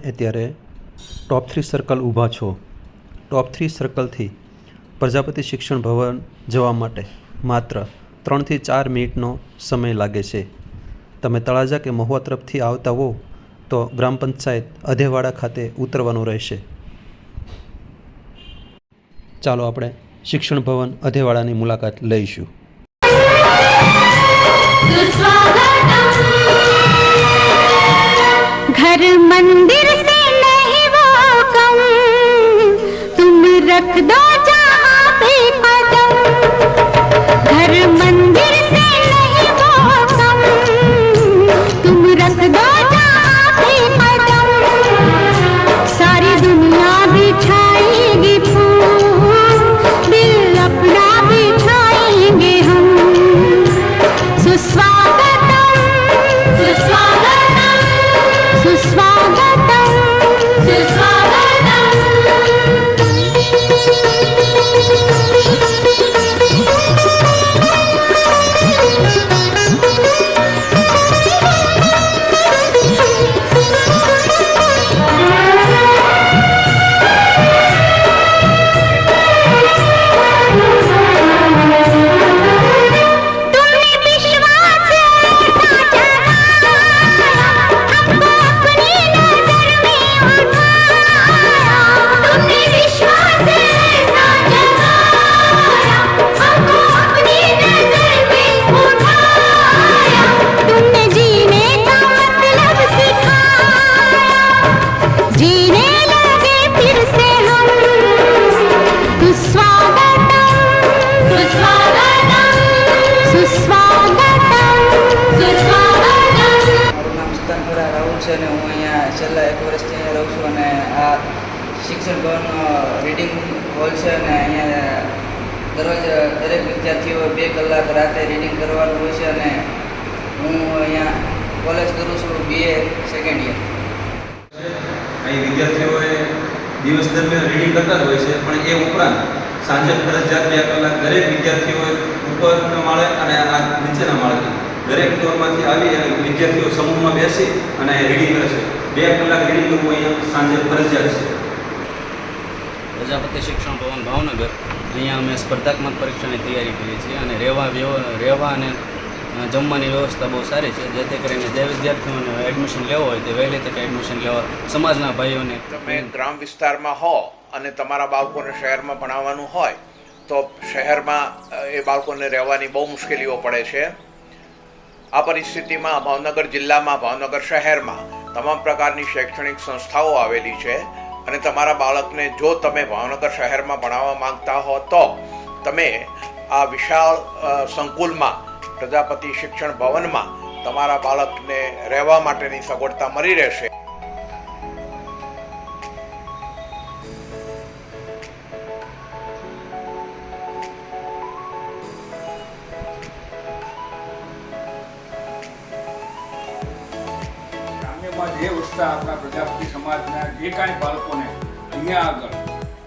અત્યારે ટોપ 3 સર્કલ ઊભા છો. ટોપ 3 સર્કલથી પ્રજાપતિ શિક્ષણ ભવન જવા માટે માત્ર 3 થી 4 મિનિટનો સમય લાગે છે. તમે તળાજા કે મહુવા તરફથી આવતા હો તો ગ્રામ પંચાયત અધેવાડા ખાતે ઉતરવાનું રહેશે. ચાલો આપણે શિક્ષણ ભવન અધેવાડાની મુલાકાત લઈશું. घर मंदिर से नहीं वो कम, तुम रख दो जहाँ पे कदम. घर मंदिर से नहीं वो कम, तुम रख दो जहाँ पे कदम. सारी दुनिया बिछाएगी फूल, दिल अपना बिछाएंगे हम. सुस्वागतम सुस्वागतम सुस्वागतम અને હું અહીંયા છેલ્લા 1 વર્ષથી અહીંયા રહું છું અને આ શિક્ષણ ભવનનો રીડિંગ હોલ છે અને અહીંયા દરરોજ દરેક વિદ્યાર્થીઓ 2 કલાક રાતે રીડિંગ કરવાનું હોય છે અને હું અહીંયા કોલેજ કરું છું BA સેકન્ડ યર. અહીં વિદ્યાર્થીઓએ દિવસ દરમિયાન રીડિંગ કરતા જ હોય છે, પણ એ ઉપરાંત સાંજે ફરજિયાત 2 કલાક દરેક વિદ્યાર્થીઓએ ઉપરના માળે અને આ નીચેના માળે દરેક ફ્લોરમાંથી આવી અને વિદ્યાર્થીઓ સમૂહમાં બેસી અને રીડિંગ કરે છે. 2 કલાક રીડિંગ કરવું અહીંયા સાંજે ફરજિયાત છે. પ્રજાપતિ શિક્ષણ ભવન ભાવનગર, અહીંયા અમે સ્પર્ધાત્મક પરીક્ષાની તૈયારી કરીએ છીએ અને રહેવા અને જમવાની વ્યવસ્થા બહુ સારી છે, જેથી કરીને જે વિદ્યાર્થીઓને એડમિશન લેવો હોય તે વહેલી તકે એડમિશન લેવા સમાજના ભાઈઓને. તમે ગ્રામ વિસ્તારમાં હો અને તમારા બાળકોને શહેરમાં ભણાવવાનું હોય તો શહેરમાં એ બાળકોને રહેવાની બહુ મુશ્કેલીઓ પડે છે. આ પરિસ્થિતિમાં ભાવનગર જિલ્લામાં ભાવનગર શહેરમાં તમામ પ્રકારની શૈક્ષણિક સંસ્થાઓ આવેલી છે અને તમારા બાળકને જો તમે ભાવનગર શહેરમાં ભણાવવા માંગતા હો તો તમે આ વિશાળ સંકુલમાં પ્રજાપતિ શિક્ષણ ભવનમાં તમારા બાળકને રહેવા માટેની સગવડતા મળી રહેશે. જે વસ્તા આપણા પ્રજાપતિ સમાજના જે કાંઈ બાળકોને અહીંયા આગળ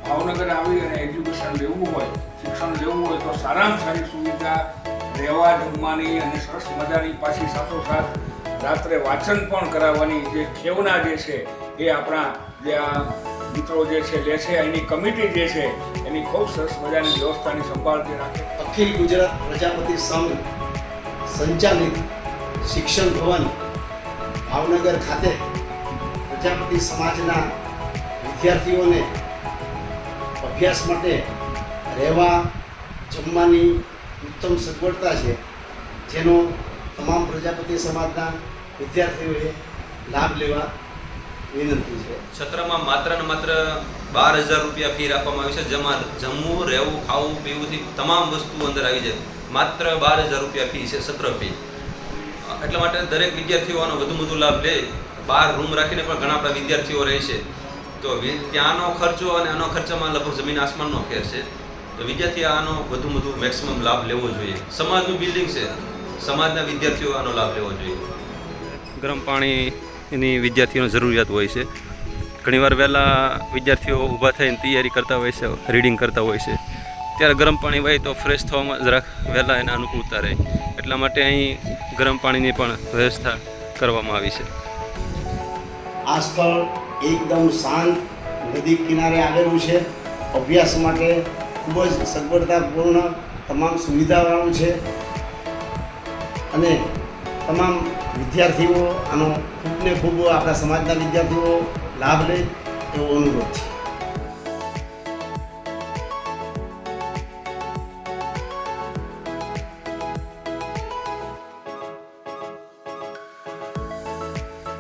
ભાવનગર આવી અને એજ્યુકેશન લેવું હોય, શિક્ષણ લેવું હોય તો સારામાં સારી સુવિધા રહેવા જમવાની અને સરસ મજાની પાછી સાથોસાથ રાત્રે વાંચન પણ કરાવવાની જે ખેવના જે છે એ આપણા જે આ મિત્રો જે છે લે છે, એની કમિટી જે છે એની ખૂબ સરસ મજાની વ્યવસ્થાની સંભાળ જે રાખે. અખિલ ગુજરાત પ્રજાપતિ સંઘ સંચાલિત શિક્ષણ ભવન ભાવનગર ખાતે પ્રજાપતિ સમાજના વિદ્યાર્થીઓને અભ્યાસ માટે રહેવા જમવાની ઉત્તમ સગવડતા છે, જેનો તમામ પ્રજાપતિ સમાજના વિદ્યાર્થીઓએ લાભ લેવા વિનંતી છે. સત્રમાં માત્ર ને માત્ર 12,000 રૂપિયા ફી રાખવામાં આવી છે, જેમાં જમવું, રહેવું, ખાવું, પીવુંથી તમામ વસ્તુઓ અંદર આવી જાય. માત્ર 12,000 રૂપિયા ફી છે, સત્ર ફી. એટલા માટે દરેક વિદ્યાર્થીઓ આનો વધુ લાભ લે. 12 રૂમ રાખીને પણ ઘણા આપણા વિદ્યાર્થીઓ રહે છે, તો ત્યાંનો ખર્ચો અને આનો ખર્ચામાં લગભગ જમીન આસમાનનો ફેર છે. તો વિદ્યાર્થી આનો વધુ મેક્સિમમ લાભ લેવો જોઈએ. સમાજનું બિલ્ડિંગ છે, સમાજના વિદ્યાર્થીઓ આનો લાભ લેવો જોઈએ. ગરમ પાણીની વિદ્યાર્થીઓને જરૂરિયાત હોય છે. ઘણીવાર વહેલા વિદ્યાર્થીઓ ઊભા થઈને તૈયારી કરતા હોય છે, રીડિંગ કરતા હોય છે, ત્યારે ગરમ પાણી હોય તો ફ્રેશ થવામાં જરાક વહેલા એને અનુકૂળતા રહે. એટલા માટે અહીં ગરમ પાણીની પણ વ્યવસ્થા કરવામાં આવી છે. આ સ્થળ એકદમ શાંત નદી કિનારે આવેલું છે. અભ્યાસ માટે ખૂબ જ સગવડતાપૂર્ણ તમામ સુવિધાવાળું છે અને તમામ વિદ્યાર્થીઓ આનો ખૂબ ને ખૂબ આપણા સમાજના વિદ્યાર્થીઓ લાભ લે એવો અનુરોધ છે.